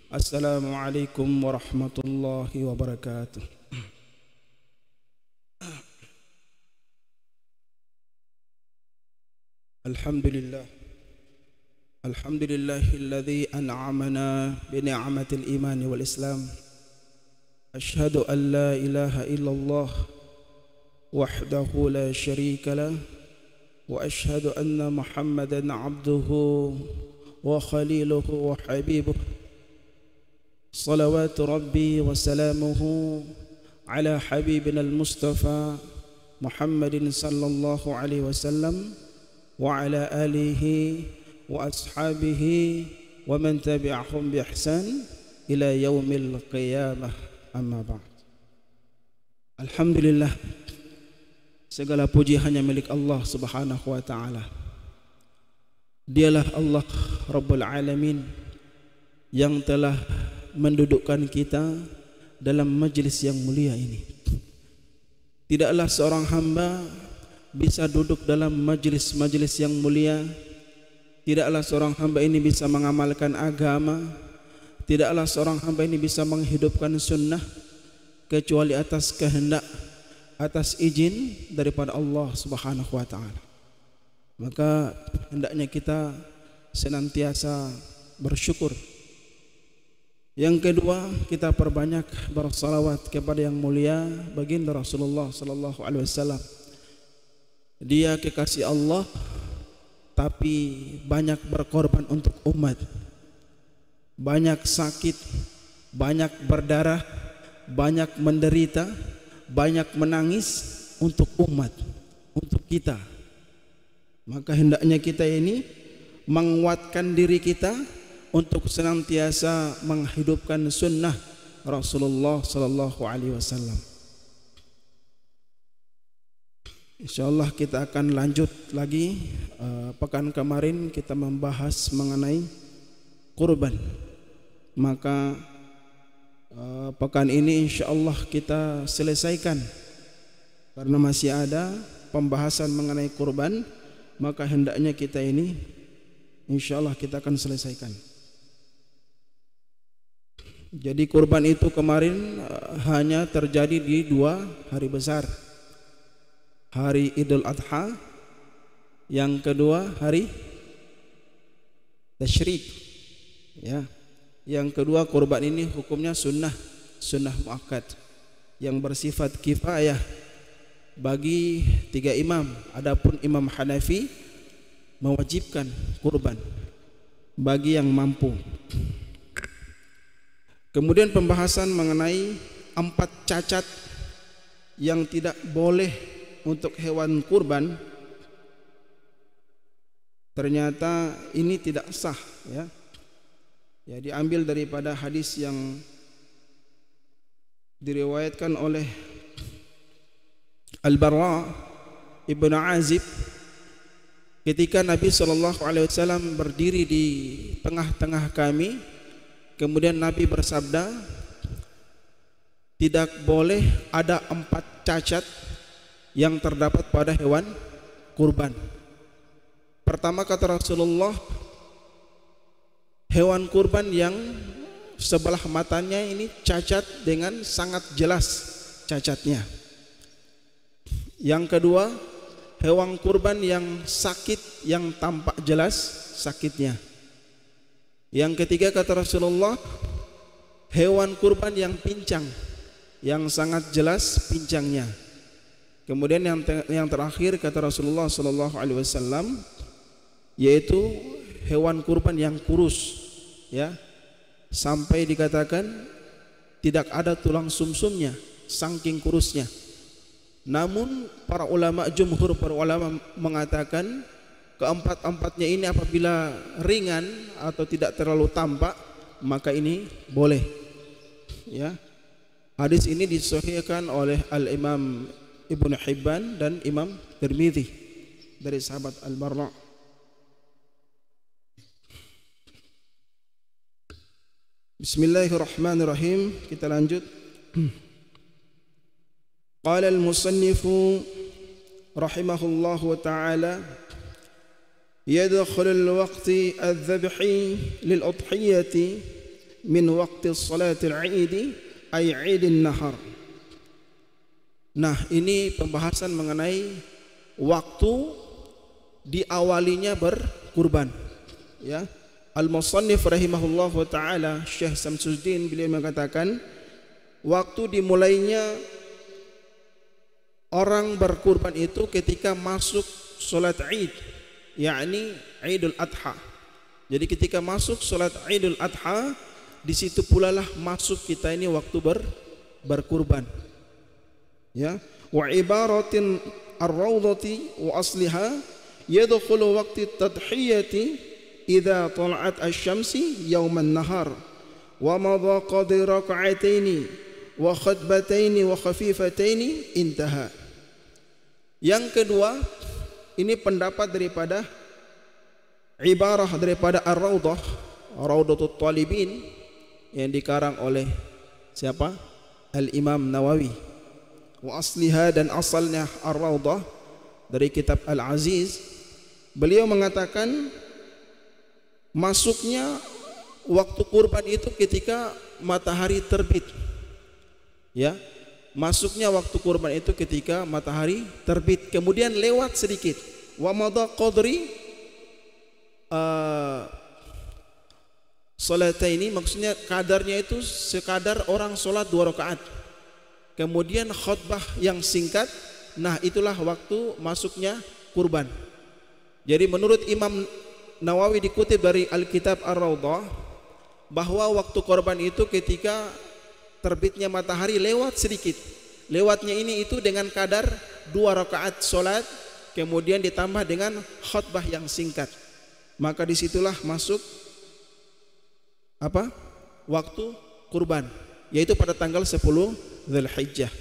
Assalamualaikum warahmatullahi wabarakatuh. Alhamdulillah. Alhamdulillahilladzi an'amana bi ni'matil iman wal islam. Asyhadu an la ilaha illallah wahdahu la syarika lah wa asyhadu anna Muhammadan 'abduhu wa khaliluhu wa habibuhu. Salawatu Rabbi wa salamuhu ala habibina al-Mustafa Muhammadin sallallahu alaihi wasallam wa ala alihi wa ashabihi wa man tabi'ahum bi ihsan ila yaumil qiyamah, amma ba'd. Alhamdulillah, segala puji hanya milik Allah subhanahu wa ta'ala. Dialah Allah Rabbul Alamin yang telah mendudukkan kita dalam majlis yang mulia ini. Tidaklah seorang hamba bisa duduk dalam majlis-majlis yang mulia, tidaklah seorang hamba ini bisa mengamalkan agama, tidaklah seorang hamba ini bisa menghidupkan sunnah kecuali atas kehendak, atas izin daripada Allah subhanahu wa ta'ala. Maka hendaknya kita senantiasa bersyukur. Yang kedua, kita perbanyak bersalawat kepada yang mulia baginda Rasulullah sallallahu alaihi wasallam. Dia kekasih Allah tapi banyak berkorban untuk umat. Banyak sakit, banyak berdarah, banyak menderita, banyak menangis untuk umat, untuk kita. Maka hendaknya kita ini menguatkan diri kita untuk senantiasa menghidupkan sunnah Rasulullah sallallahu alaihi wasallam. Insyaallah kita akan lanjut lagi. Pekan kemarin kita membahas mengenai kurban. Maka pekan ini insyaallah kita selesaikan. Karena masih ada pembahasan mengenai kurban, maka hendaknya kita ini insyaallah kita akan selesaikan. Jadi kurban itu kemarin hanya terjadi di 2 hari besar. Hari Idul Adha, yang kedua hari Tasyrik. Ya. Yang kedua, kurban ini hukumnya sunnah muakkad yang bersifat kifayah bagi 3 imam. Adapun Imam Hanafi mewajibkan kurban bagi yang mampu. Kemudian pembahasan mengenai 4 cacat yang tidak boleh untuk hewan kurban. Ternyata ini tidak sah, ya. Ya, diambil daripada hadis yang diriwayatkan oleh Al-Barra Ibn Azib ketika Nabi SAW berdiri di tengah-tengah kami. Kemudian Nabi bersabda, tidak boleh ada 4 cacat yang terdapat pada hewan kurban. Pertama kata Rasulullah, hewan kurban yang sebelah matanya ini cacat dengan sangat jelas cacatnya. Yang kedua, hewan kurban yang sakit yang tampak jelas sakitnya. Yang ketiga kata Rasulullah, hewan kurban yang pincang, yang sangat jelas pincangnya. Kemudian yang terakhir kata Rasulullah sallallahu alaihi wasallam, yaitu hewan kurban yang kurus, ya, sampai dikatakan tidak ada tulang sumsumnya, saking kurusnya. Namun para ulama mengatakan keempat-empatnya ini apabila ringan atau tidak terlalu tampak, maka ini boleh. Ya. Hadis ini disahihkan oleh Al-Imam Ibnu Hibban dan Imam Tirmidzi dari sahabat Al-Barra. Bismillahirrahmanirrahim. Kita lanjut. Qala al-musannifu rahimahullahu ta'ala, يدخل الوقت الذبح للأضحية min waqti salatil 'id ay 'idin nahar. Nah, ini pembahasan mengenai waktu diawalinya berkurban, ya. Al-Musannif rahimahullah taala Syekh Samsuddin beliau mengatakan waktu dimulainya orang berkurban itu ketika masuk salat Id, yakni Idul Adha. Jadi ketika masuk salat Idul Adha, di situ pula lah masuk kita ini waktu berkurban. Ya, wa ibaratin ar-raudhati wa asliha yadkhulu waqti tadhiyati idza tala'at asy-syamsi yauman nahar wa madha qadri rak'ataini wa khutbataini wa khafifataini intaha. Yang kedua, ini pendapat daripada ibarah daripada ar-raudhah, Raudhatut Talibin, yang dikarang oleh siapa? Al-Imam Nawawi. Wa asliha, dan asalnya ar-raudhah dari kitab Al-Aziz. Beliau mengatakan masuknya waktu kurban itu ketika matahari terbit. Ya, masuknya waktu kurban itu ketika matahari terbit, kemudian lewat sedikit. Wa madha qadri salataini, maksudnya kadarnya itu sekadar orang sholat 2 rakaat. Kemudian khutbah yang singkat. Nah, itulah waktu masuknya kurban. Jadi menurut Imam Nawawi dikutip dari Al-Kitab Ar-Raudhah bahwa waktu kurban itu ketika terbitnya matahari lewat sedikit. Lewatnya ini itu dengan kadar 2 rakaat sholat, kemudian ditambah dengan khutbah yang singkat. Maka disitulah masuk apa? Waktu kurban, yaitu pada tanggal 10 Dzulhijjah.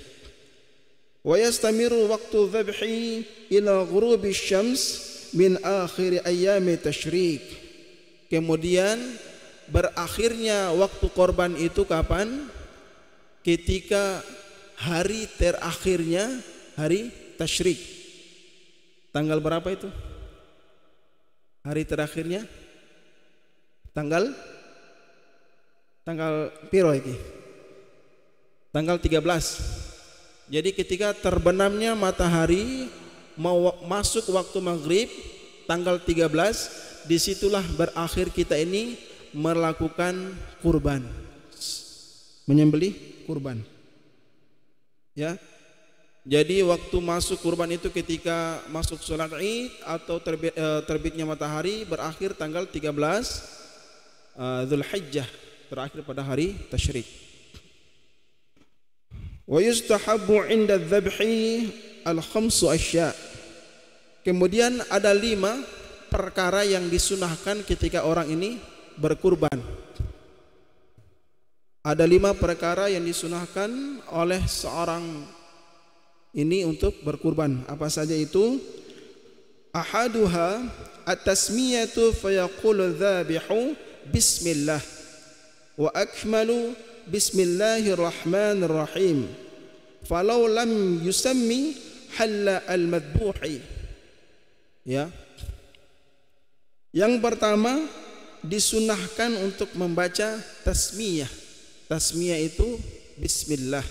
Wa yastamiru waqtu dzabhi ila ghurubi syams min akhir ayyami tasyrik. Kemudian berakhirnya waktu korban itu kapan? Ketika hari terakhirnya hari tasyrik. Tanggal berapa itu? Hari terakhirnya tanggal piro iki? Tanggal 13. Jadi ketika terbenamnya matahari mau masuk waktu maghrib tanggal 13, disitulah berakhir kita ini melakukan kurban, menyembelih kurban. Ya, jadi waktu masuk kurban itu ketika masuk sholat Id atau terbitnya matahari, berakhir tanggal 13 Dzulhijjah, berakhir pada hari tasyrik. Wa yustahabbu 'inda dzabhi al-khamsu asya'. Kemudian ada 5 perkara yang disunahkan ketika orang ini berkurban. Ada 5 perkara yang disunahkan oleh seorang ini untuk berkurban. Apa saja itu? Ahaduha at-tasmiyatu fayaqulu dzabihu bismillah wa akmalu bismillahirrahmanirrahim falau lam yusammi halla al-madbuhi. Ya, yang pertama disunahkan untuk membaca tasmiyah. Tasmiyah itu bismillah.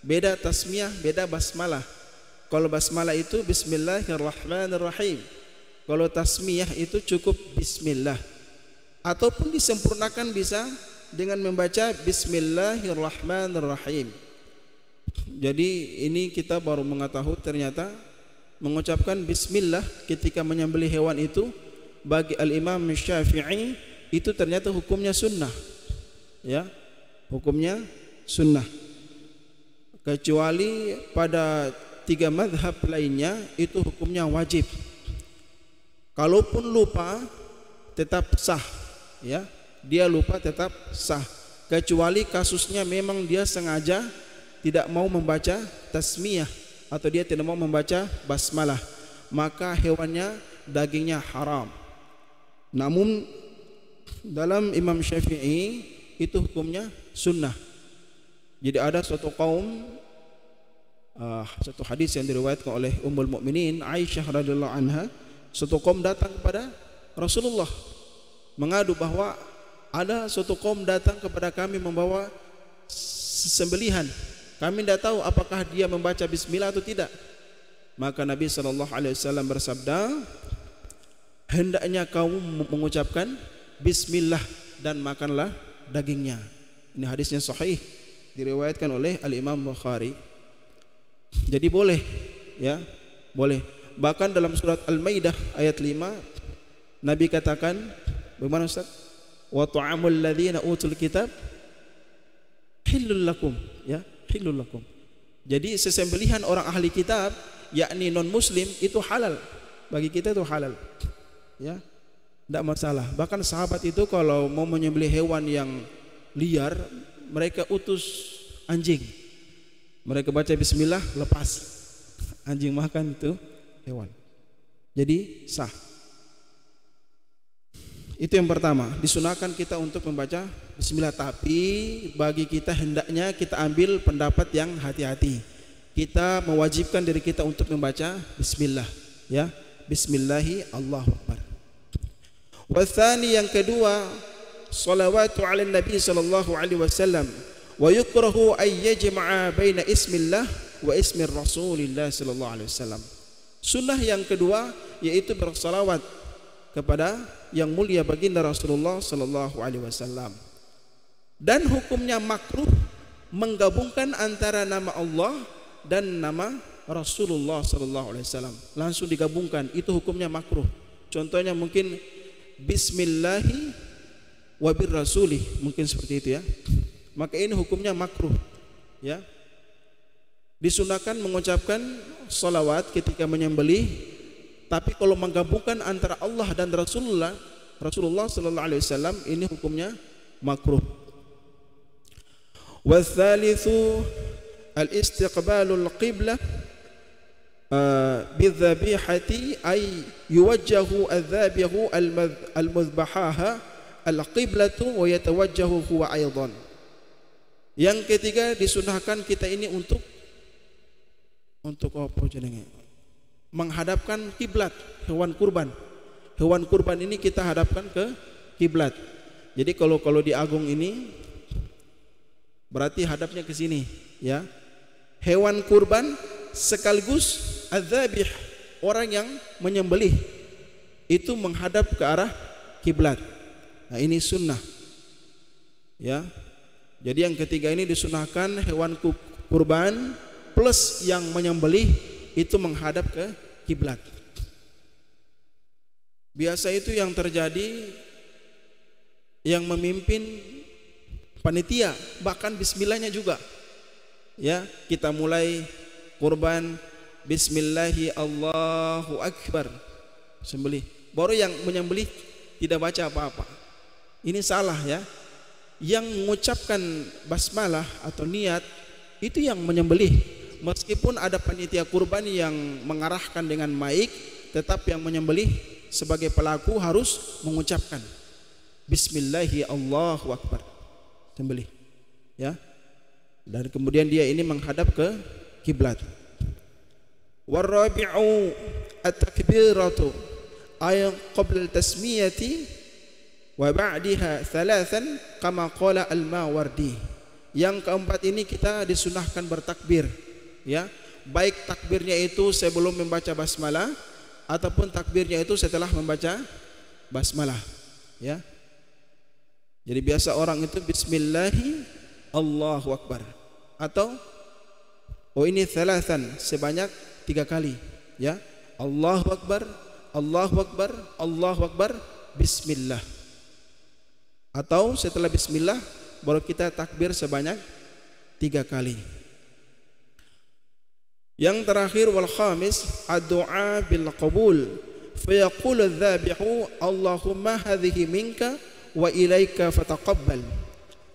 Beda tasmiyah, beda basmalah. Kalau basmalah itu bismillahirrahmanirrahim. Kalau tasmiyah itu cukup bismillah. Ataupun disempurnakan bisa dengan membaca bismillahirrahmanirrahim. Jadi ini kita baru mengetahui ternyata mengucapkan bismillah ketika menyembelih hewan itu bagi Al-Imam Syafi'i itu ternyata hukumnya sunnah. Ya, hukumnya sunnah. Kecuali pada 3 mazhab lainnya itu hukumnya wajib. Kalaupun lupa tetap sah, ya. Dia lupa tetap sah. Kecuali kasusnya memang dia sengaja tidak mau membaca tasmiyah atau dia tidak mau membaca basmalah, maka hewannya dagingnya haram. Namun dalam Imam Syafi'i itu hukumnya sunnah. Jadi ada suatu kaum, satu hadis yang diriwayatkan oleh Ummul Mukminin Aisyah radhiyallahu anha, suatu kaum datang kepada Rasulullah mengadu bahwa ada suatu kaum datang kepada kami membawa sembelihan. Kami tidak tahu apakah dia membaca bismillah atau tidak. Maka Nabi SAW bersabda, hendaknya kamu mengucapkan bismillah dan makanlah dagingnya. Ini hadisnya sahih, diriwayatkan oleh Al-Imam Bukhari. Jadi boleh, ya, boleh. Bahkan dalam surat Al-Maidah ayat 5 Nabi katakan, bagaimana Ustaz? Wa ta'amul ladzina utul kitab hillul lakum, ya, hillul lakum. Jadi sesembelihan orang ahli kitab, yakni non muslim, itu halal bagi kita, itu halal, ya, tidak masalah. Bahkan sahabat itu kalau mau menyembelih hewan yang liar, mereka utus anjing. Mereka baca bismillah, lepas anjing makan itu hewan. Jadi sah. Itu yang pertama, disunahkan kita untuk membaca bismillah. Tapi bagi kita hendaknya kita ambil pendapat yang hati-hati. Kita mewajibkan diri kita untuk membaca bismillah, ya, bismillahi Allahu akbar. Wathani, yang kedua, salawatu ala nabi sallallahu alaihi wasallam. Wa yukrahu ay yajma'a baina ismillah wa ismi Rasulillah sallallahu alaihi wasallam. Sunnah yang kedua yaitu bersalawat kepada yang mulia baginda Rasulullah sallallahu alaihi wasallam. Dan hukumnya makruh menggabungkan antara nama Allah dan nama Rasulullah sallallahu alaihi wasallam. Langsung digabungkan, itu hukumnya makruh. Contohnya mungkin bismillahi wa birrasulih, mungkin seperti itu, ya. Maka ini hukumnya makruh, ya. Disunahkan mengucapkan salawat ketika menyembelih, tapi kalau menggabungkan antara Allah dan Rasulullah sallallahu alaihi wasallam, ini hukumnya makruh. Watsalitsu al-istiqbalul qiblah bidzabihati ay yuwajjahu adzabihu al-mudhbahaha al-qiblatu wa yatawajjahu huwa aidan. Yang ketiga, disunahkan kita ini untuk apa jenenge? Menghadapkan kiblat hewan kurban. Hewan kurban ini kita hadapkan ke kiblat. Jadi kalau di agung ini berarti hadapnya ke sini, ya. Hewan kurban sekaligus adzabih, orang yang menyembelih, itu menghadap ke arah kiblat. Nah, ini sunnah, ya. Jadi yang ketiga ini disunahkan hewan kurban plus yang menyembelih itu menghadap ke kiblat. Biasa itu yang terjadi, yang memimpin panitia, bahkan bismillahnya juga, ya. Kita mulai kurban, bismillahi Allahu akbar, sembelih, baru yang menyembelih tidak baca apa-apa. Ini salah, ya. Yang mengucapkan basmalah atau niat itu yang menyembelih. Meskipun ada panitia kurban yang mengarahkan dengan mic, tetap yang menyembelih sebagai pelaku harus mengucapkan bismillahi Allahu akbar, sembelih, ya. Dan kemudian dia ini menghadap ke kiblat. Warabi'u at-takbiratu ay qabla al-tasmiyati wa ba'daha thalathan kama qala al-Mawardi. Yang keempat ini kita disunahkan bertakbir, ya. Baik takbirnya itu sebelum membaca basmalah ataupun takbirnya itu setelah membaca basmalah, ya. Jadi biasa orang itu bismillahi Allahu akbar, atau ini thalathan, sebanyak 3 kali, ya. Allahu akbar, Allahu akbar, Allahu akbar, bismillah. Atau setelah bismillah baru kita takbir sebanyak 3 kali. Yang terakhir, wal khamis ad-du'a bil qabul fa yaqulu adh-dhabihu Allahumma hadhihi minka wa ilaika fataqabbal,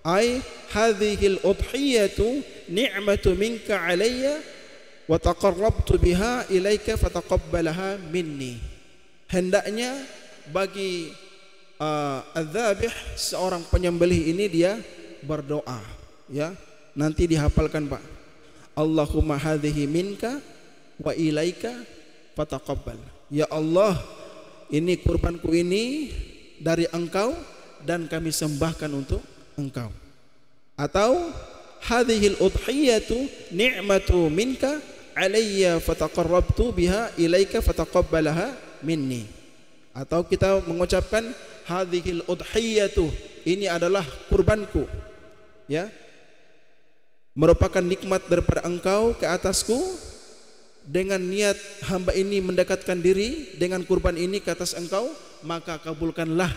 ay hadhihi al-udhiyatu ni'matu minka alayya wa taqarrabtu biha ilaika fataqabbalaha minni. Hendaknya bagi adzabih, seorang penyembelih ini, dia berdoa, ya. Nanti dihafalkan, Pak. Allahumma hadhihi minka wa ilaika fataqabbal. Ya Allah, ini kurbanku ini dari Engkau dan kami sembahkan untuk engkau. Atau hadhil udhiyatu ni'matu minka alayya fataqarrabtu biha ilaika fataqabbalaha minni. Atau kita mengucapkan hadhil udhiyatu, ini adalah kurbanku, ya, merupakan nikmat daripada engkau ke atasku. Dengan niat hamba ini mendekatkan diri dengan kurban ini ke atas engkau, maka kabulkanlah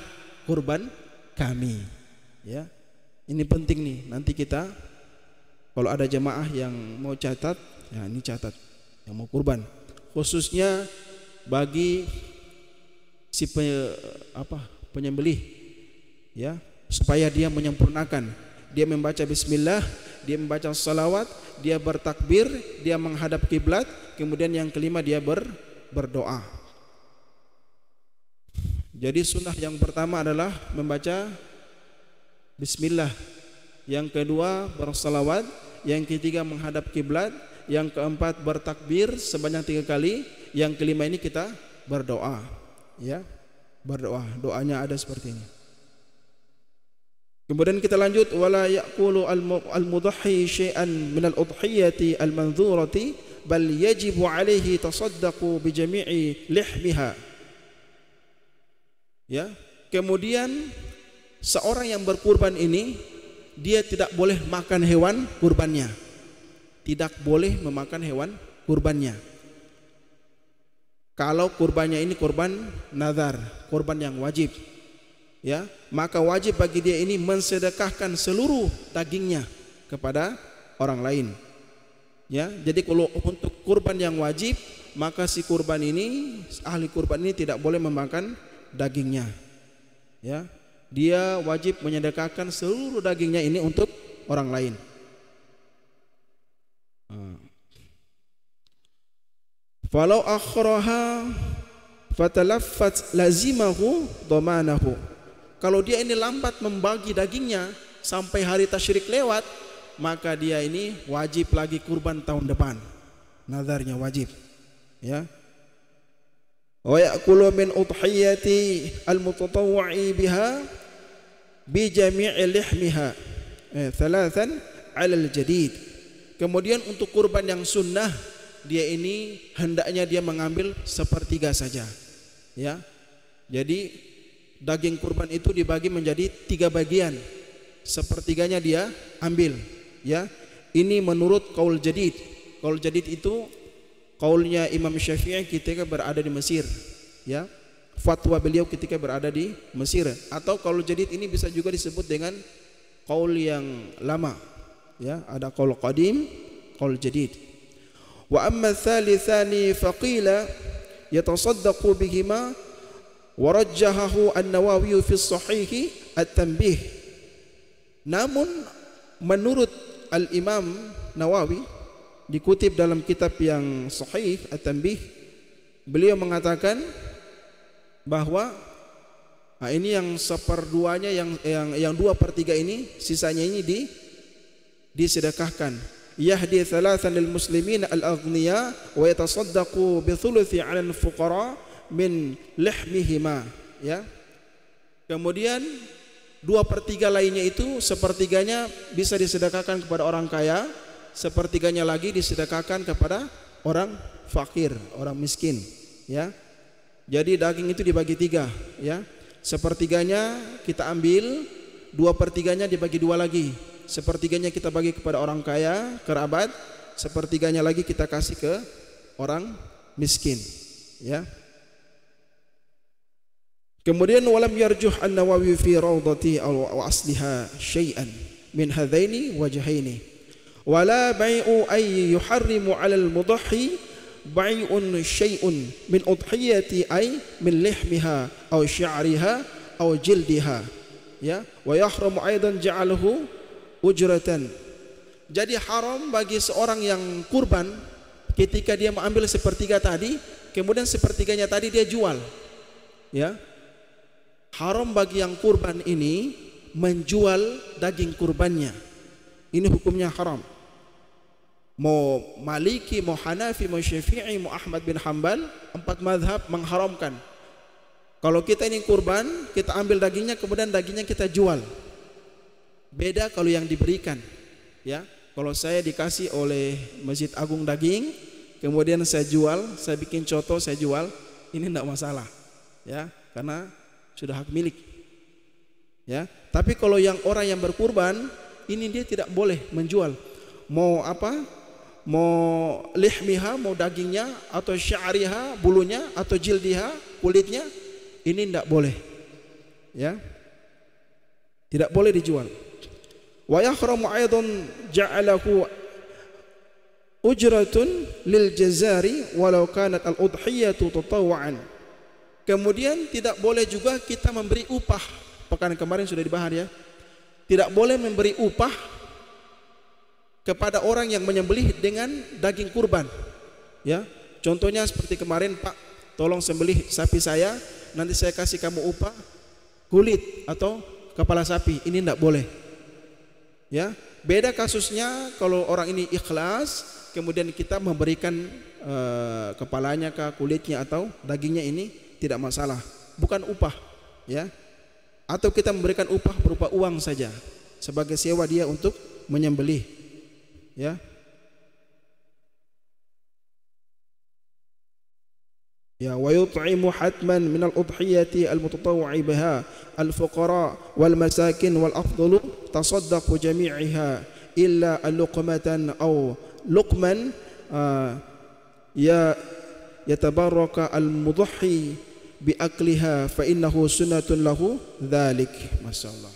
kurban kami. Ya, ini penting nih. Nanti kita kalau ada jemaah yang mau catat, ya ini catat yang mau kurban, khususnya bagi si penyembelih, ya, supaya dia menyempurnakan. Dia membaca bismillah, dia membaca salawat, dia bertakbir, dia menghadap kiblat, kemudian yang kelima dia berdoa. Jadi sunnah yang pertama adalah membaca bismillah, yang kedua bersalawat, yang ketiga menghadap kiblat, yang keempat bertakbir sebanyak 3 kali, yang kelima ini kita berdoa, ya, berdoa. Doanya ada seperti ini. Kemudian kita lanjut, wala yaqulu al-mudahhi syai'an min al-udhiyati al-manzurati bal yajibu alaihi tasaddaqu bi jami'i lihmiha. Ya, kemudian seorang yang berkurban ini dia tidak boleh makan hewan kurbannya. Tidak boleh memakan hewan kurbannya. Kalau kurbannya ini kurban nazar, kurban yang wajib, ya, maka wajib bagi dia ini mensedekahkan seluruh dagingnya kepada orang lain. Ya, jadi kalau untuk kurban yang wajib, maka si kurban ini, ahli kurban ini tidak boleh memakan dagingnya. Ya, dia wajib menyedekahkan seluruh dagingnya ini untuk orang lain. Falau akhraha fatalaffat lazimahu dhamanahu. Kalau dia ini lambat membagi dagingnya sampai hari tasyrik lewat, maka dia ini wajib lagi kurban tahun depan. Nazarnya wajib, ya. Wa ya'kulu min udhiyati al-mutatawwi biha bi jami'i lihmiha thalathan 'ala al-jadid. Kemudian untuk kurban yang sunnah, dia ini hendaknya dia mengambil sepertiga saja, ya. Jadi daging kurban itu dibagi menjadi 3 bagian, sepertiganya dia ambil, ya. Ini menurut qaul jadid. Qaul jadid itu qaulnya Imam Syafi'i ketika berada di Mesir, ya. Fatwa beliau ketika berada di Mesir. Atau qaul jadid ini bisa juga disebut dengan qaul yang lama, ya. Ada qaul qadim, qaul jadid. Wa amma thalithani faqila yatasaddaqu bihima wa rajjahahu an-Nawawi fi as-sahih at-tanbih. Namun menurut al-Imam Nawawi dikutip dalam kitab yang sahih at-tanbih, beliau mengatakan bahwa ini yang 1/2-nya, yang 2/3 ini, sisanya ini disedekahkan. Yahdi thalathan lil muslimin al-aghniya wa yatasaddaqu bi thuluthi 'ala al-fuqara min lihmihima, ya. Kemudian 2/3 lainnya itu, sepertiganya bisa disedekahkan kepada orang kaya, sepertiganya lagi disedekahkan kepada orang fakir, orang miskin, ya. Jadi daging itu dibagi 3, ya. Sepertiganya kita ambil, 2/3-nya dibagi 2 lagi. Sepertiganya kita bagi kepada orang kaya, kerabat, sepertiganya lagi kita kasih ke orang miskin, ya. Kemudian walam yarjuh an-Nawawi fi rawdati aw asliha syai'an min hadaini wajhaini wala bai'u ay yuharrimu 'ala al-mudahhi bai'un syai'un min udhiyati ay min lihmiha aw sya'riha aw jildiha, ya, wa yahramu aidan ja'aluhu ujratan. Jadi haram bagi seorang yang kurban ketika dia mengambil sepertiga tadi, kemudian sepertiganya tadi dia jual, ya. Haram bagi yang kurban ini menjual daging kurbannya. Ini hukumnya haram. Mau Maliki, mau Hanafi, mau Syafi'i, mau Ahmad bin Hanbal, 4 mazhab mengharamkan. Kalau kita ini kurban, kita ambil dagingnya, kemudian dagingnya kita jual. Beda kalau yang diberikan, ya. Kalau saya dikasih oleh Masjid Agung daging, kemudian saya jual, saya bikin coto, saya jual, ini tidak masalah, ya, karena sudah hak milik, ya. Tapi kalau yang orang yang berkurban, ini dia tidak boleh menjual. Mau apa? Mau lihmiha, mau dagingnya, atau sya'riha, bulunya, atau jildiha, kulitnya, ini tidak boleh, ya, tidak boleh dijual. Wa yahramu aidan ja'alahu ujratun lil jazari walau kanat al udhiyatu tatawwa'an. Kemudian tidak boleh juga kita memberi upah. Pekan kemarin sudah dibahas, ya. Tidak boleh memberi upah kepada orang yang menyembelih dengan daging kurban, ya. Contohnya seperti kemarin, Pak, tolong sembelih sapi saya, nanti saya kasih kamu upah kulit atau kepala sapi. Ini tidak boleh, ya. Beda kasusnya kalau orang ini ikhlas, kemudian kita memberikan kepalanya kah, kulitnya atau dagingnya, ini tidak masalah, bukan upah, ya. Atau kita memberikan upah berupa uang saja sebagai sewa dia untuk menyembelih, ya. Ya, wa yut'imu hatman min al-udhiyati al-mutatawwi'i biha al-fuqara wal masakin wal afdalu tasaddaqu jami'iha illa al-luqmatan aw luqman ya yatabarraka al-mudhi bi akliha fa innahu sunnatun lahu dzalik. Masyaallah.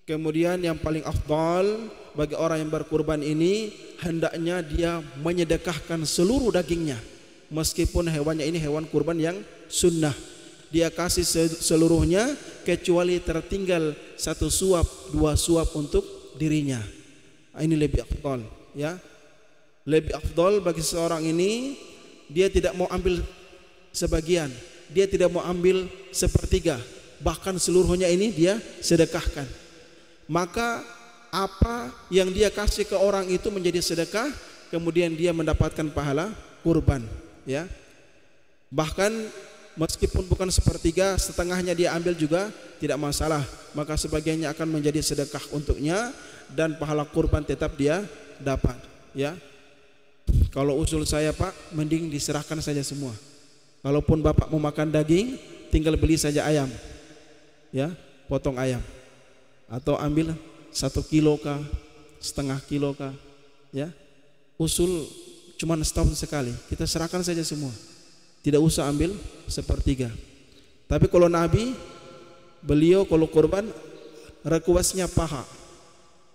Kemudian yang paling afdal bagi orang yang berkurban ini, hendaknya dia menyedekahkan seluruh dagingnya. Meskipun hewannya ini hewan kurban yang sunnah, dia kasih seluruhnya kecuali tertinggal 1 suap, 2 suap untuk dirinya. Ini lebih afdal, ya. Lebih afdal bagi seorang ini, dia tidak mau ambil sebagian, dia tidak mau ambil sepertiga, bahkan seluruhnya ini dia sedekahkan. Maka apa yang dia kasih ke orang itu menjadi sedekah, kemudian dia mendapatkan pahala kurban, ya. Bahkan meskipun bukan sepertiga, setengahnya dia ambil juga tidak masalah, maka sebagiannya akan menjadi sedekah untuknya dan pahala kurban tetap dia dapat, ya. Kalau usul saya, Pak, mending diserahkan saja semua. Kalaupun Bapak mau makan daging, tinggal beli saja ayam, ya, potong ayam, atau ambil 1 kilo kah, setengah kilo kah, ya. Usul cuma setahun sekali, kita serahkan saja semua, tidak usah ambil sepertiga. Tapi kalau Nabi, beliau kalau kurban requestnya paha,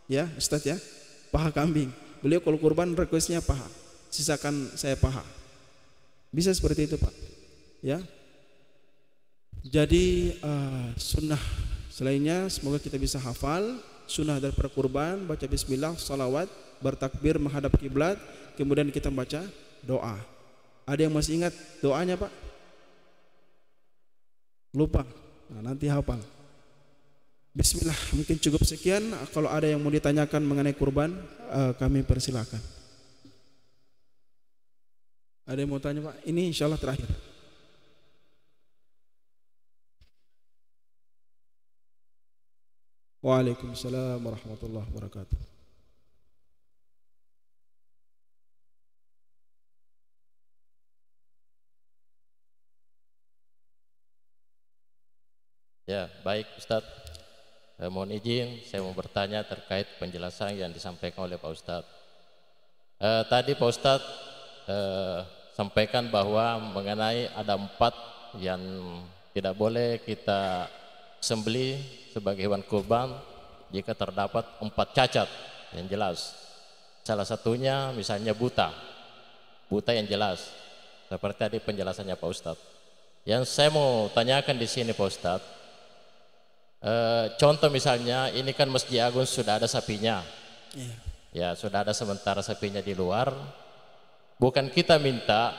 ya Ustaz, ya, paha kambing. Beliau kalau kurban requestnya paha, sisakan saya paha. Bisa seperti itu, Pak, ya. Jadi sunnah selainnya semoga kita bisa hafal. Sunnah dari perkurban, baca bismillah, salawat, bertakbir menghadap kiblat, kemudian kita baca doa. Ada yang masih ingat doanya, Pak? Lupa? Nah, nanti hafal. Bismillah, mungkin cukup sekian. Kalau ada yang mau ditanyakan mengenai kurban, kami persilakan. Ada yang mau tanya, Pak? Ini insya Allah terakhir. Waalaikumsalam warahmatullahi wabarakatuh. Ya, baik Ustadz. Mohon izin, saya mau bertanya terkait penjelasan yang disampaikan oleh Pak Ustadz. Tadi Pak Ustadz sampaikan bahwa mengenai ada 4 yang tidak boleh kita sembelih sebagai hewan kurban jika terdapat 4 cacat yang jelas. Salah satunya misalnya buta yang jelas, seperti tadi penjelasannya Pak Ustadz. Yang saya mau tanyakan di sini Pak Ustadz, contoh misalnya ini kan Masjid Agung sudah ada sapinya, ya sudah ada sementara sapinya di luar. Bukan kita minta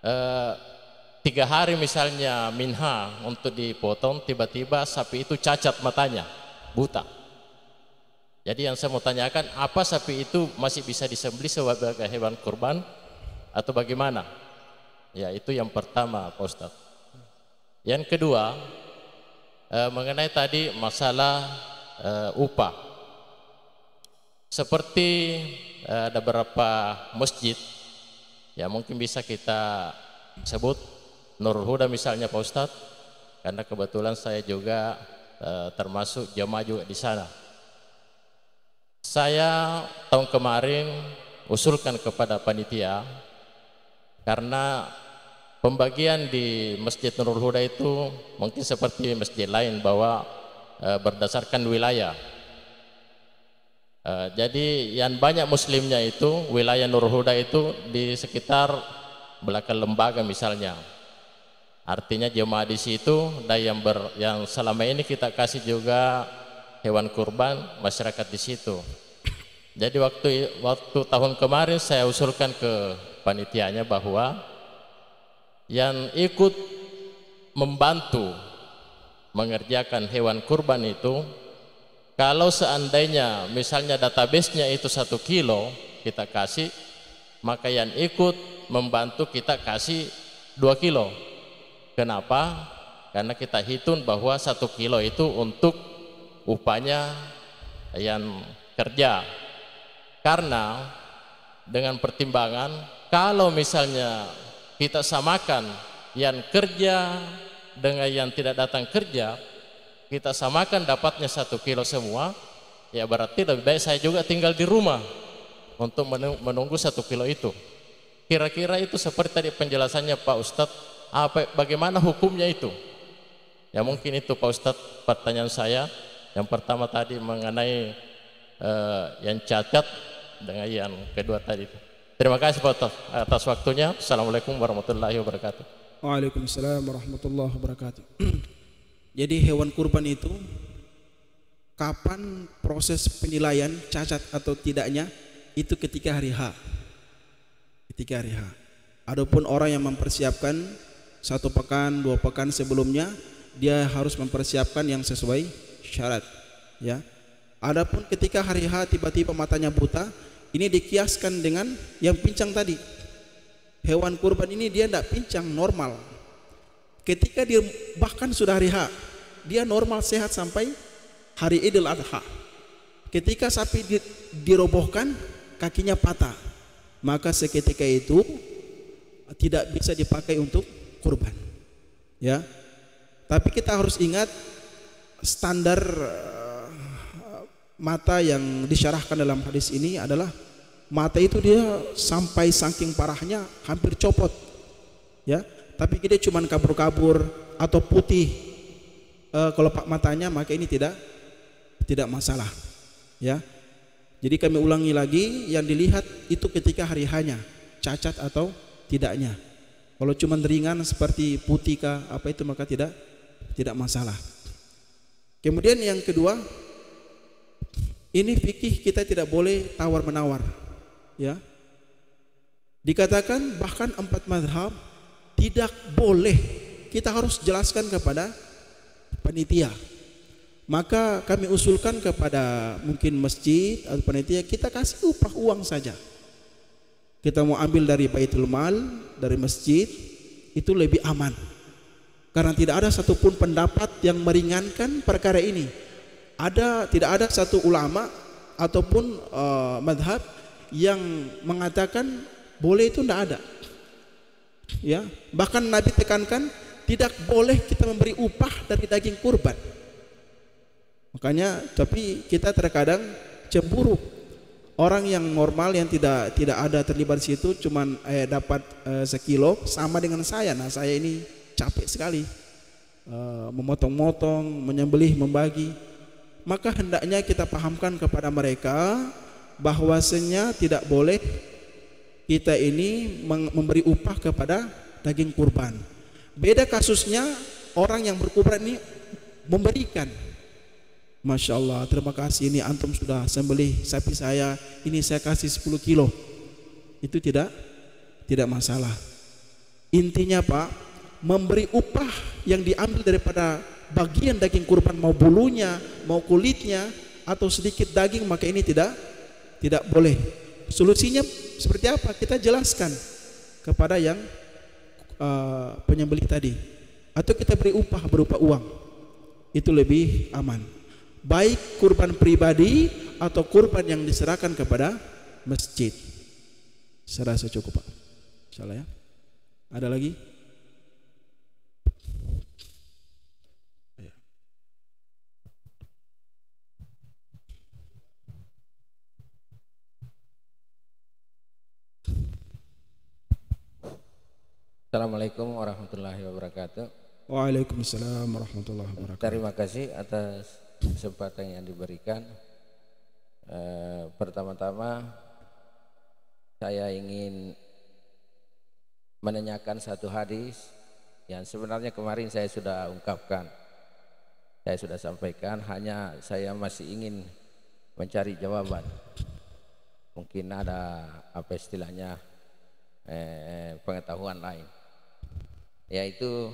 3 hari misalnya minha untuk dipotong, tiba-tiba sapi itu cacat matanya, buta. Jadi yang saya mau tanyakan, apa sapi itu masih bisa disembelih sebagai hewan kurban atau bagaimana? Ya, itu yang pertama Pak Ustadz. Yang kedua, mengenai tadi masalah upah. Seperti ada beberapa masjid, ya mungkin bisa kita sebut Nurul Huda misalnya Pak Ustadz, karena kebetulan saya juga termasuk jamaah juga di sana. Saya tahun kemarin usulkan kepada panitia, karena pembagian di Masjid Nurul Huda itu mungkin seperti masjid lain bahwa berdasarkan wilayah. Jadi yang banyak muslimnya itu wilayah Nurul Huda itu di sekitar belakang lembaga misalnya. Artinya jemaah di situ dan yang selama ini kita kasih juga hewan kurban masyarakat di situ. Jadi waktu tahun kemarin saya usulkan ke panitianya bahwa yang ikut membantu mengerjakan hewan kurban itu, kalau seandainya misalnya database-nya itu 1 kilo kita kasih, maka yang ikut membantu kita kasih 2 kilo. Kenapa? Karena kita hitung bahwa 1 kilo itu untuk upahnya yang kerja. Karena dengan pertimbangan kalau misalnya kita samakan yang kerja dengan yang tidak datang kerja, kita samakan dapatnya 1 kilo semua, ya berarti lebih baik saya juga tinggal di rumah untuk menunggu 1 kilo itu. Kira-kira itu seperti tadi penjelasannya Pak Ustadz, bagaimana hukumnya itu? Ya mungkin itu Pak Ustadz pertanyaan saya. Yang pertama tadi mengenai yang cacat dengan yang kedua tadi. Terima kasih Pak Ustadz atas waktunya. Assalamualaikum warahmatullahi wabarakatuh. Waalaikumsalam warahmatullahi wabarakatuh. Jadi hewan kurban itu kapan proses penilaian cacat atau tidaknya itu ketika hari H. Ketika hari H. Adapun orang yang mempersiapkan 1 pekan, 2 pekan sebelumnya, dia harus mempersiapkan yang sesuai syarat, ya. Adapun ketika hari H tiba-tiba matanya buta, ini dikiaskan dengan yang pincang tadi. Hewan kurban ini dia tidak pincang, normal. Ketika dia bahkan sudah hari H, dia normal sehat sampai hari Idul Adha. Ketika sapi dirobohkan, kakinya patah, maka seketika itu tidak bisa dipakai untuk kurban, ya. Tapi kita harus ingat standar mata yang disyarahkan dalam hadis ini adalah mata itu dia sampai saking parahnya hampir copot, ya. Tapi dia cuma kabur-kabur atau putih kelopak matanya, maka ini tidak masalah, ya. Jadi kami ulangi lagi, yang dilihat itu ketika hari hanya cacat atau tidaknya. Kalau cuma ringan seperti putih kah apa itu, maka tidak masalah. Kemudian yang kedua, ini fikih kita tidak boleh tawar menawar, ya. Dikatakan bahkan 4 mazhab tidak boleh, kita harus jelaskan kepada panitia. Maka kami usulkan kepada mungkin masjid atau panitia, kita kasih upah uang saja. Kita mau ambil dari Baitul Mal, dari masjid, itu lebih aman. Karena tidak ada satupun pendapat yang meringankan perkara ini. Tidak ada satu ulama ataupun madhab yang mengatakan boleh, itu tidak ada, ya. Bahkan Nabi tekankan tidak boleh kita memberi upah dari daging kurban. Makanya tapi kita terkadang cemburu orang yang normal yang tidak ada terlibat di situ, cuman dapat sekilo sama dengan saya. Nah, saya ini capek sekali memotong-motong, menyembelih, membagi. Maka hendaknya kita pahamkan kepada mereka bahwasanya tidak boleh kita ini memberi upah kepada daging kurban. Beda kasusnya orang yang berkurban ini memberikan. Masya Allah, terima kasih, ini antum sudah sembelih sapi saya, ini saya kasih 10 kilo. Itu tidak masalah. Intinya Pak, memberi upah yang diambil daripada bagian daging kurban, mau bulunya, mau kulitnya, atau sedikit daging, maka ini tidak boleh. Solusinya seperti apa? Kita jelaskan kepada yang penyembelih tadi. atau kita beri upah berupa uang, itu lebih aman. Baik kurban pribadi atau kurban yang diserahkan kepada masjid. Saya rasa cukup, Pak. Insyaallah ya. Ada lagi? Assalamualaikum warahmatullahi wabarakatuh. Waalaikumsalam warahmatullahi wabarakatuh. Terima kasih atas kesempatan yang diberikan. Pertama-tama saya ingin menanyakan satu hadis yang sebenarnya kemarin saya sudah ungkapkan, saya sudah sampaikan, hanya saya masih ingin mencari jawaban. Mungkin ada apa istilahnya pengetahuan lain, yaitu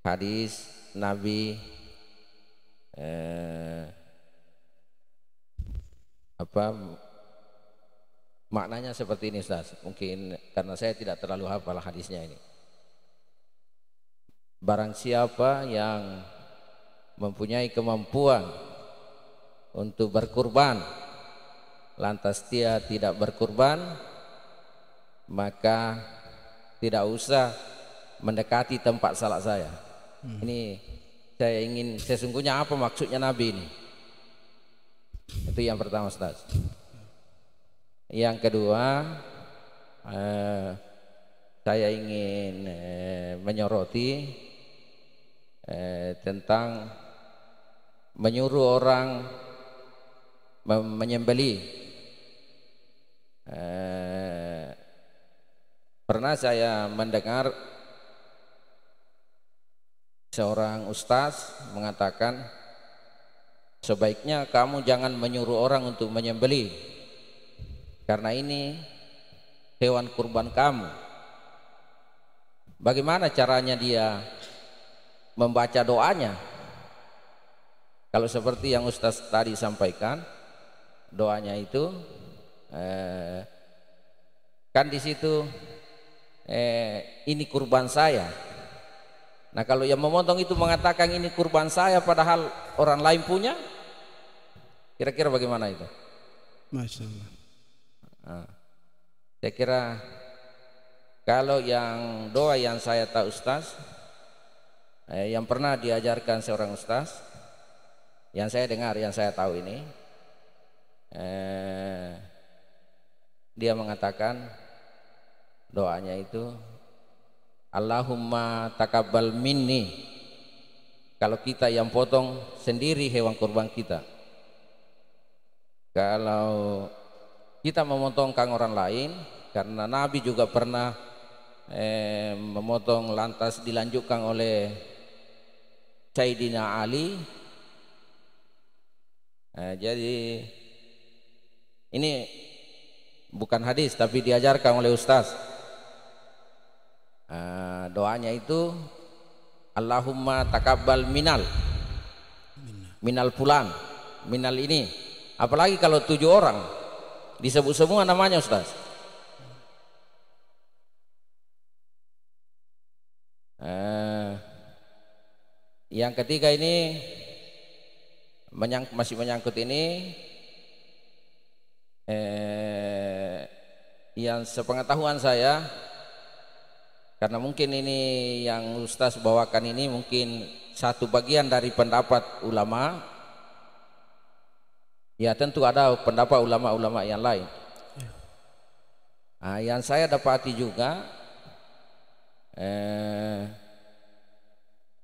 hadis Nabi maknanya seperti ini, Ustaz. Mungkin karena saya tidak terlalu hafal hadisnya ini. Barang siapa yang mempunyai kemampuan untuk berkurban lantas dia tidak berkurban, maka tidak usah mendekati tempat salat saya. Ini saya ingin, sesungguhnya apa maksudnya Nabi ini? Itu yang pertama, Ustaz. Yang kedua, saya ingin menyoroti tentang menyuruh orang menyembelih. Pernah saya mendengar seorang ustaz mengatakan, sebaiknya kamu jangan menyuruh orang untuk menyembelih, karena ini hewan kurban kamu. Bagaimana caranya dia membaca doanya? Kalau seperti yang ustaz tadi sampaikan, doanya itu kan di situ ini kurban saya. Nah, kalau yang memotong itu mengatakan ini kurban saya padahal orang lain punya, kira-kira bagaimana itu? Masya Allah. Nah, saya kira kalau yang doa yang saya tahu, Ustaz, yang pernah diajarkan seorang Ustaz, yang saya dengar, yang saya tahu ini, dia mengatakan doanya itu, Allahumma takabbal minni. Kalau kita yang potong sendiri hewan kurban kita, kalau kita memotongkan orang lain, karena Nabi juga pernah memotong lantas dilanjutkan oleh Sayyidina Ali. Jadi ini bukan hadis tapi diajarkan oleh ustaz. Doanya itu Allahumma takabbal minal fulan, minal ini. Apalagi kalau 7 orang disebut semua namanya, Ustaz. Yang ketiga ini masih menyangkut ini, yang sepengetahuan saya, karena mungkin ini yang Ustaz bawakan ini mungkin satu bagian dari pendapat ulama. Ya tentu ada pendapat ulama-ulama yang lain. Yang saya dapati juga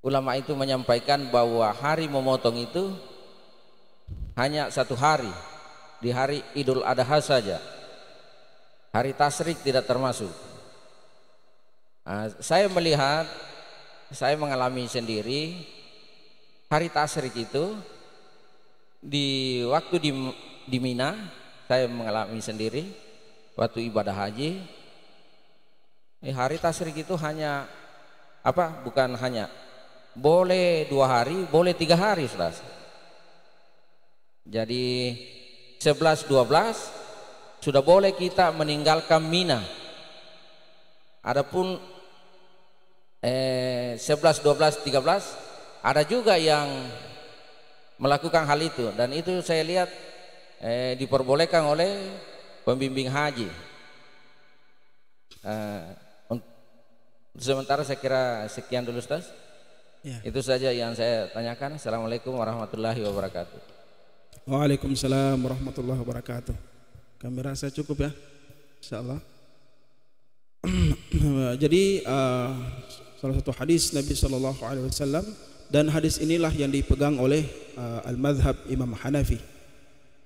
ulama itu menyampaikan bahwa hari memotong itu hanya 1 hari, di hari Idul Adha saja. Hari tasyrik tidak termasuk. Saya melihat, saya mengalami sendiri hari tasyrik itu di waktu di Mina, saya mengalami sendiri waktu ibadah haji. Hari tasyrik itu hanya bukan hanya boleh 2 hari, boleh 3 hari, Ustaz. Jadi 11-12 sudah boleh kita meninggalkan Mina. Adapun 11, 12, 13 ada juga yang melakukan hal itu, dan itu saya lihat diperbolehkan oleh pembimbing haji. Sementara saya kira sekian dulu Ustaz. Ya. Itu saja yang saya tanyakan. Assalamualaikum warahmatullahi wabarakatuh. Waalaikumsalam warahmatullahi wabarakatuh. Kami rasa cukup ya, insyaallah. Jadi salah satu hadis Nabi Shallallahu Alaihi Wasallam, dan hadis inilah yang dipegang oleh al-madhab Imam Hanafi.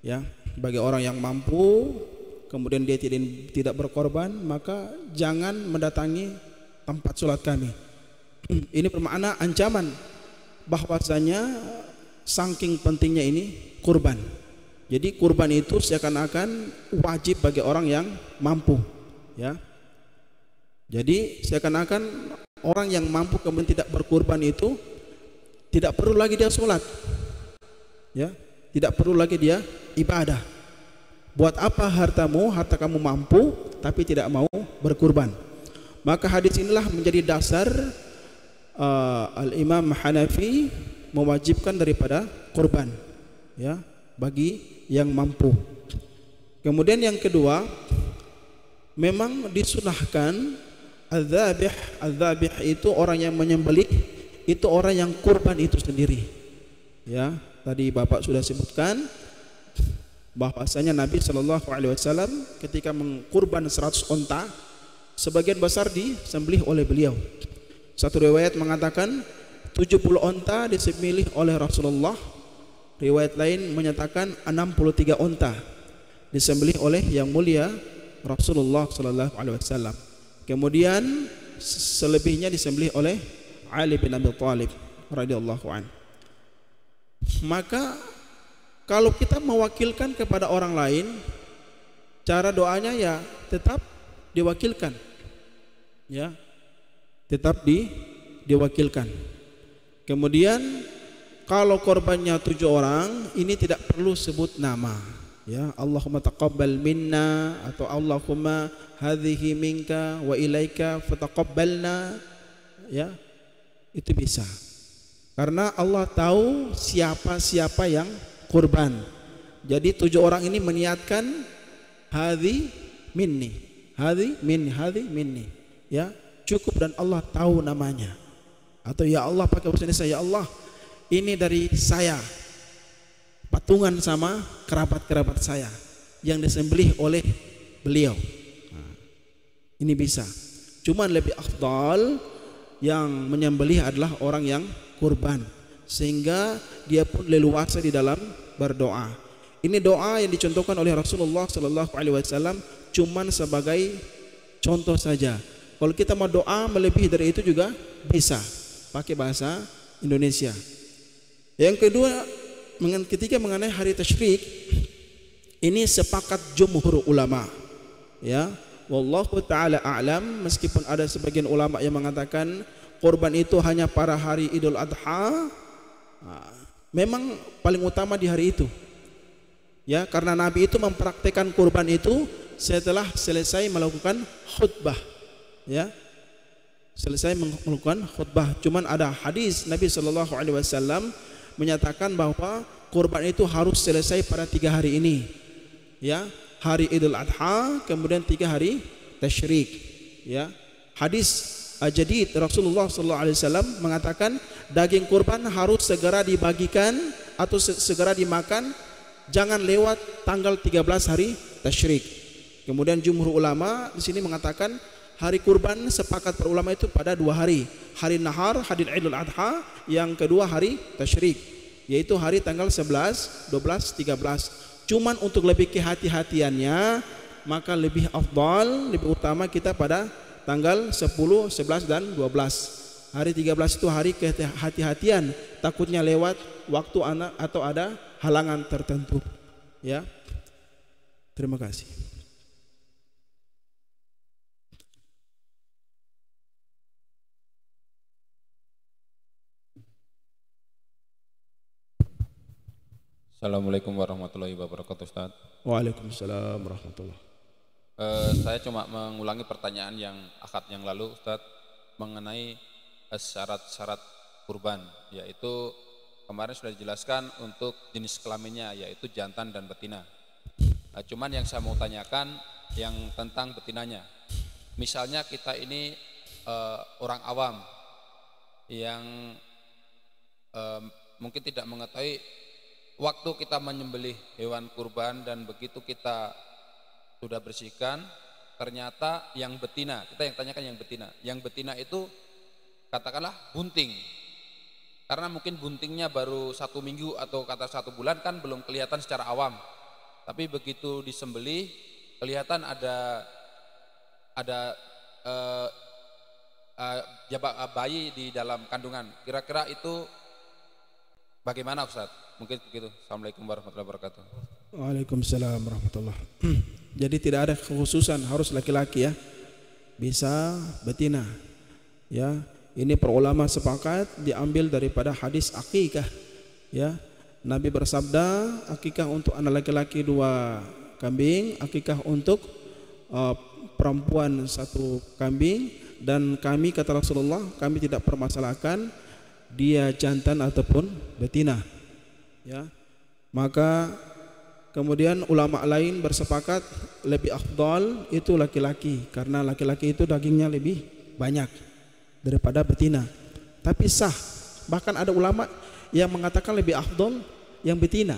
Ya, bagi orang yang mampu, kemudian dia tidak berkorban, maka jangan mendatangi tempat sholat kami. Ini bermakna ancaman bahwasanya saking pentingnya ini kurban. Jadi kurban itu seakan-akan wajib bagi orang yang mampu, ya. Jadi seakan-akan orang yang mampu kemudian tidak berkurban itu tidak perlu lagi dia sholat, ya, tidak perlu lagi dia ibadah. Buat apa harta kamu mampu tapi tidak mau berkurban? Maka hadis inilah menjadi dasar Al-Imam Hanafi mewajibkan daripada kurban, ya, bagi yang mampu. Kemudian yang kedua, memang disunahkan adzabih itu orang yang menyembelih, itu orang yang kurban itu sendiri. Ya, tadi Bapak sudah sebutkan bahwasanya Nabi Shallallahu Alaihi Wasallam ketika mengkurban 100 onta, sebagian besar disembelih oleh beliau. Satu riwayat mengatakan 70 onta disembelih oleh Rasulullah. Riwayat lain menyatakan 63 onta disembelih oleh yang mulia Rasulullah Sallallahu Alaihi Wasallam. Kemudian selebihnya disembelih oleh Ali bin Abi Thalib radhiyallahu an. Maka kalau kita mewakilkan kepada orang lain, cara doanya ya tetap diwakilkan, ya, tetap diwakilkan. Kemudian kalau korbannya 7 orang, ini tidak perlu sebut nama, ya, Allahumma taqabbal minna atau Allahumma hadhihi minka wa ilaika fataqabbalna, ya, itu bisa. Karena Allah tahu siapa yang kurban. Jadi 7 orang ini meniatkan hadhi minni, hadhi minni, ya, cukup, dan Allah tahu namanya. Atau ya Allah pakai bahasa Indonesia, ya Allah ini dari saya, patungan sama kerabat-kerabat saya yang disembelih oleh beliau. Ini bisa. Cuman lebih afdal yang menyembelih adalah orang yang kurban, sehingga dia pun leluasa di dalam berdoa. Ini doa yang dicontohkan oleh Rasulullah Sallallahu Alaihi Wasallam cuman sebagai contoh saja. Kalau kita mau doa melebihi dari itu juga bisa pakai bahasa Indonesia. Yang kedua, ketika mengenai hari tasyrik, ini sepakat jumhur ulama, ya, wallahu taala a'lam, meskipun ada sebagian ulama yang mengatakan kurban itu hanya pada hari Idul Adha. Memang paling utama di hari itu, ya, karena Nabi itu mempraktekkan kurban itu setelah selesai melakukan khutbah, ya, selesai melakukan khutbah. Cuman ada hadis Nabi Shallallahu Alaihi Wasallam menyatakan bahwa kurban itu harus selesai pada 3 hari ini, ya, hari Idul Adha, kemudian 3 hari tasyrik, ya. Hadis Jadid Rasulullah Sallallahu Alaihi Wasallam mengatakan daging kurban harus segera dibagikan atau segera dimakan, jangan lewat tanggal 13 hari tasyrik. Kemudian jumhur ulama di sini mengatakan hari kurban sepakat para ulama itu pada 2 hari, hari nahar, hari Idul Adha, yang kedua hari tasyrik, yaitu hari tanggal 11, 12, 13. Cuman untuk lebih kehati-hatiannya, maka lebih afdal, lebih utama kita pada tanggal 10, 11 dan 12. Hari 13 itu hari kehati-hatian, takutnya lewat waktu anak atau ada halangan tertentu, ya. Terima kasih. Assalamualaikum warahmatullahi wabarakatuh, Ustaz. Waalaikumsalam warahmatullahi. Saya cuma mengulangi pertanyaan yang akad yang lalu, Ustaz, mengenai syarat-syarat kurban, yaitu kemarin sudah dijelaskan untuk jenis kelaminnya, yaitu jantan dan betina. Nah, cuman yang saya mau tanyakan yang tentang betinanya. Misalnya kita ini orang awam yang mungkin tidak mengetahui waktu kita menyembelih hewan kurban, dan begitu kita sudah bersihkan, ternyata yang betina, kita yang tanyakan yang betina itu katakanlah bunting, karena mungkin buntingnya baru 1 minggu atau kata 1 bulan kan belum kelihatan secara awam, tapi begitu disembelih kelihatan ada bayi di dalam kandungan. Kira-kira itu bagaimana Ustaz? Mungkin begitu. Assalamualaikum warahmatullahi wabarakatuh. Waalaikumsalam warahmatullahi. Jadi tidak ada kekhususan harus laki-laki ya, bisa betina ya. Ini para ulama sepakat diambil daripada hadis akikah ya. Nabi bersabda, akikah untuk anak laki-laki 2 kambing, akikah untuk perempuan 1 kambing, dan kami, kata Rasulullah, kami tidak permasalahkan dia jantan ataupun betina ya. Maka kemudian ulama lain bersepakat lebih afdal itu laki-laki, karena laki-laki itu dagingnya lebih banyak daripada betina. Tapi sah, bahkan ada ulama yang mengatakan lebih afdal yang betina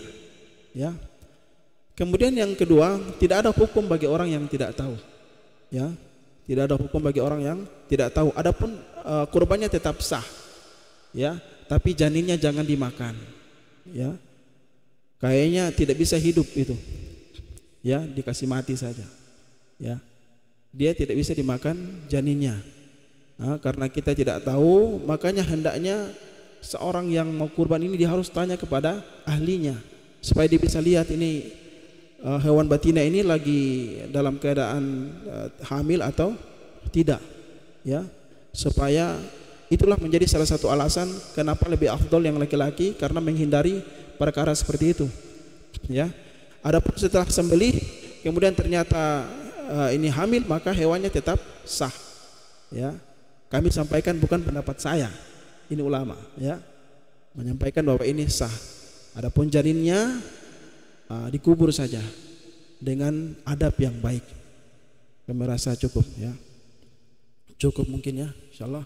ya. Kemudian yang kedua, tidak ada hukum bagi orang yang tidak tahu ya. Tidak ada hukum bagi orang yang tidak tahu. Adapun kurbannya tetap sah ya, tapi janinnya jangan dimakan ya. Kayaknya tidak bisa hidup itu ya, dikasih mati saja ya. Dia tidak bisa dimakan janinnya. Nah, karena kita tidak tahu, makanya hendaknya seorang yang mau kurban ini dia harus tanya kepada ahlinya supaya dia bisa lihat ini hewan betina ini lagi dalam keadaan hamil atau tidak ya, supaya itulah menjadi salah satu alasan kenapa lebih afdol yang laki-laki, karena menghindari perkara seperti itu ya. Adapun setelah sembelih kemudian ternyata ini hamil, maka hewannya tetap sah ya. Kami sampaikan bukan pendapat saya, ini ulama ya, menyampaikan bahwa ini sah. Adapun janinnya dikubur saja dengan adab yang baik. Kami rasa cukup ya, cukup mungkin ya, insyaallah.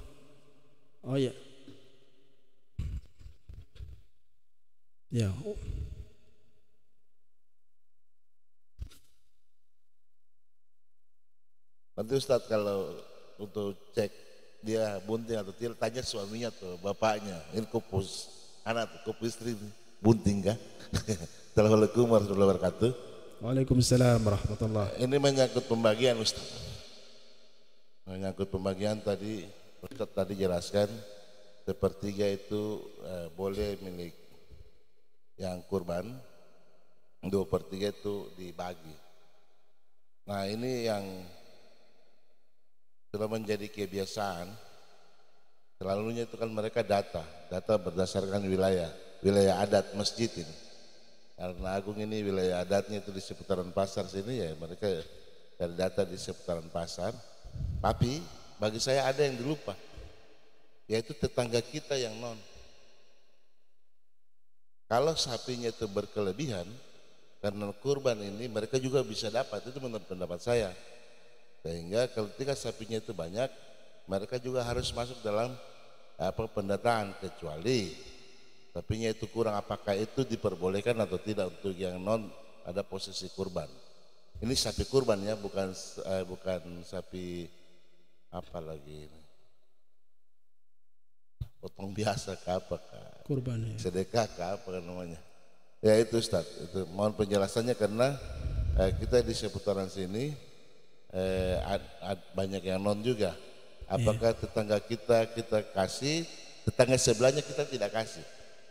Oh ya, ya. Nanti Ustadz kalau untuk cek dia bunting atau tidak, tanya suaminya atau bapaknya, ini kupus anak atau kupus istri bunting kah? Assalamualaikum warahmatullahi wabarakatuh. Waalaikumsalam warahmatullahi. Ini menyangkut pembagian Ustaz. Menyangkut pembagian tadi Ustaz tadi jelaskan 1/3 itu boleh milik yang kurban, 2/3 itu dibagi. Nah ini yang sudah menjadi kebiasaan, selalunya itu kan mereka data berdasarkan wilayah adat masjid ini. Karena Agung ini wilayah adatnya itu di seputaran pasar sini ya, mereka dari data di seputaran pasar. Tapi bagi saya ada yang dilupa, yaitu tetangga kita yang non. Kalau sapinya itu berkelebihan, karena kurban ini mereka juga bisa dapat, itu menurut pendapat saya. Sehingga ketika sapinya itu banyak, mereka juga harus masuk dalam pendataan, kecuali sapinya itu kurang, apakah itu diperbolehkan atau tidak untuk yang non ada posisi kurban. Ini sapi kurban ya, bukan sapi apa lagi ini, potong biasa ke apa kurban ya, sedekah ke apa namanya ya. Itu Ustaz, itu mohon penjelasannya karena kita di seputaran sini banyak yang non juga. Apakah tetangga kita kasih, tetangga sebelahnya kita tidak kasih?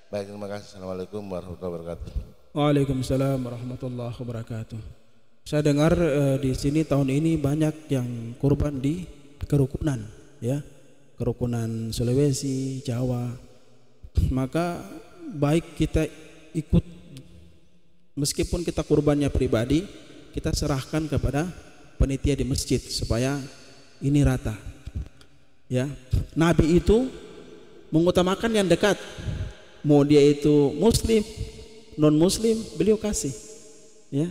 Baik, terima kasih. Assalamualaikum warahmatullahi wabarakatuh. Waalaikumsalam warahmatullahi wabarakatuh. Saya dengar di sini tahun ini banyak yang kurban di kerukunan ya, kerukunan Sulawesi, Jawa. Maka baik kita ikut, meskipun kita kurbannya pribadi, kita serahkan kepada panitia di masjid supaya ini rata ya. Nabi itu mengutamakan yang dekat, mau dia itu muslim, non muslim, beliau kasih, ya.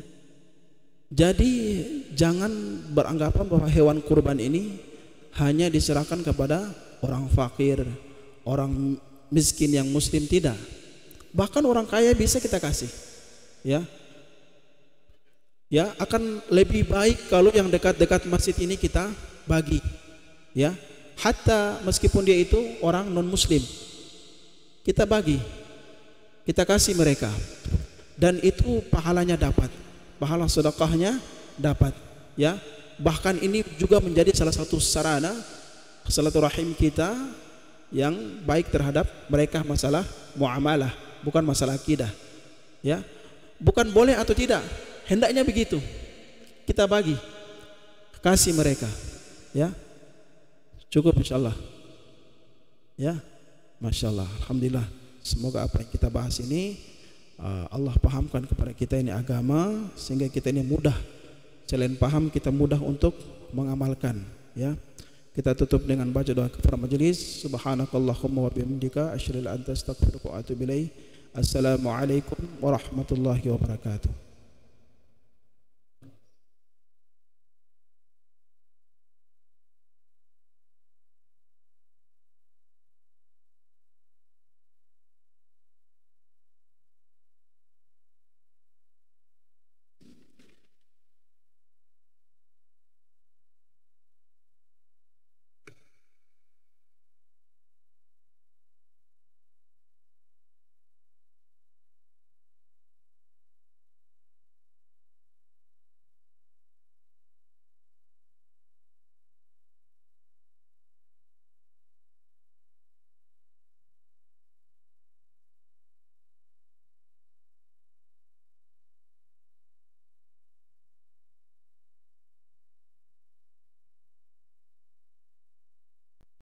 Jadi jangan beranggapan bahwa hewan kurban ini hanya diserahkan kepada orang fakir, orang miskin yang muslim, tidak. Bahkan orang kaya bisa kita kasih, ya. Ya, akan lebih baik kalau yang dekat-dekat masjid ini kita bagi, ya. Hatta meskipun dia itu orang non muslim, kita bagi, kita kasih mereka, dan itu pahalanya dapat, pahala sedekahnya dapat, ya. Bahkan ini juga menjadi salah satu sarana silaturahim kita yang baik terhadap mereka, masalah muamalah, bukan masalah akidah, ya. Bukan boleh atau tidak, hendaknya begitu, kita bagi, kasih mereka, ya. Cukup insyaallah, ya. Masya Allah, alhamdulillah. Semoga apa yang kita bahas ini Allah pahamkan kepada kita ini agama, sehingga kita ini mudah, selain paham kita mudah untuk mengamalkan, ya. Kita tutup dengan baca doa kafaraah majelis. Subhanakallahumma wa bihamdika asyhadu an la ilaha illa anta astaghfiruka wa atubu ilaik. Assalamualaikum warahmatullahi wabarakatuh.